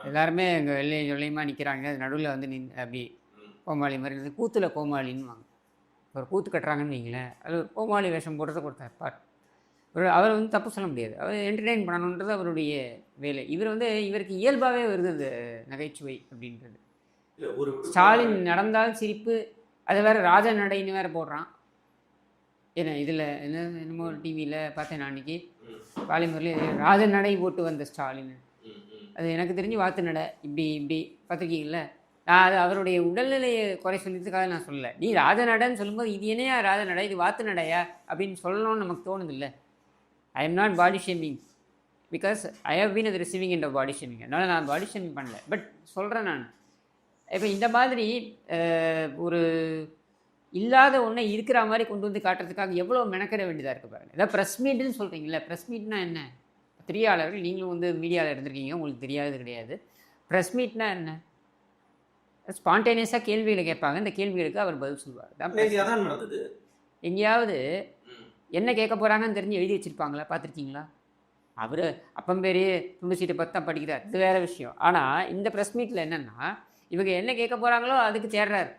எல்லாருமே இங்கே வெள்ளையும் சொல்லியுமா நிற்கிறாங்க. அது நடுவில் வந்து அப்படி கோமாளி மாதிரி இருந்தது. கூத்தில் கோமாளின்னுவாங்க. ஒரு கூத்து கட்டுறாங்கன்னு வைங்களேன், அது ஒரு கோமாளி வேஷம் போடுறத கொடுத்தார் பார். அவர் வந்து தப்பு சொல்ல முடியாது. அவர் என்டர்டெயின் பண்ணணுன்றது அவருடைய வேலை. இவருக்கு இயல்பாகவே வருது அந்த நகைச்சுவை அப்படின்றது. ஸ்டாலின் நடந்தால் சிரிப்பு, அதை வேற ராஜ நடைன்னு வேற போடுறான். ஏன்னா இதில் என்னமோ டிவியில் பார்த்தேன் நான் அன்றைக்கி பாலிமரில் ராஜ நடை போட்டு வந்த ஸ்டாலின். அது எனக்கு தெரிஞ்சு வாத்து நடை இப்படி இப்படி பார்த்துருக்கீங்கள. நான் அது அவருடைய உடல்நிலையை குறை சொல்லியதுக்காக நான் சொல்லலை. நீ ராஜ நடைன்னு சொல்லும்போது இது என்னையா ராஜ நடை, இது வாத்து நடையா அப்படின்னு சொல்லணும்னு நமக்கு தோணுதில்லை. I am not body shaming because I have been அது receiving end of body shaming. அதனால் நான் பாடி ஷேமிங் பண்ணல. பட் சொல்கிறேன் நான், இப்போ இந்த மாதிரி ஒரு இல்லாத ஒன்றை இருக்கிற மாதிரி கொண்டு வந்து காட்டுறதுக்காக எவ்வளோ மெனக்கிட வேண்டியதாக இருக்குது பாருங்கள். ஏதாவது ப்ரெஸ் மீட்டுன்னு சொல்கிறீங்களே, ப்ரெஸ் மீட்னா என்ன? பத்திரிகையாளர்கள், நீங்களும் வந்து மீடியாவில் இருந்திருக்கீங்க, உங்களுக்கு தெரியாது கிடையாது. ப்ரெஸ் மீட்னா என்ன? ஸ்பான்டேனியஸாக கேள்விகளை கேட்பாங்க, இந்த கேள்விகளுக்கு அவர் பதில் சொல்வார். எங்கேயாவது என்ன கேட்க போகிறாங்கன்னு தெரிஞ்சு எழுதி வச்சுருப்பாங்களா? பார்த்துருக்கீங்களா? அவர் அப்பம்பேரே துண்டு சீட்டை பற்றி தான் படிக்கிறார், இது வேறு விஷயம். ஆனால் இந்த ப்ரெஸ் மீட்டில் என்னென்னா, இவங்க என்ன கேட்க போகிறாங்களோ அதுக்கு தேடுறாரு.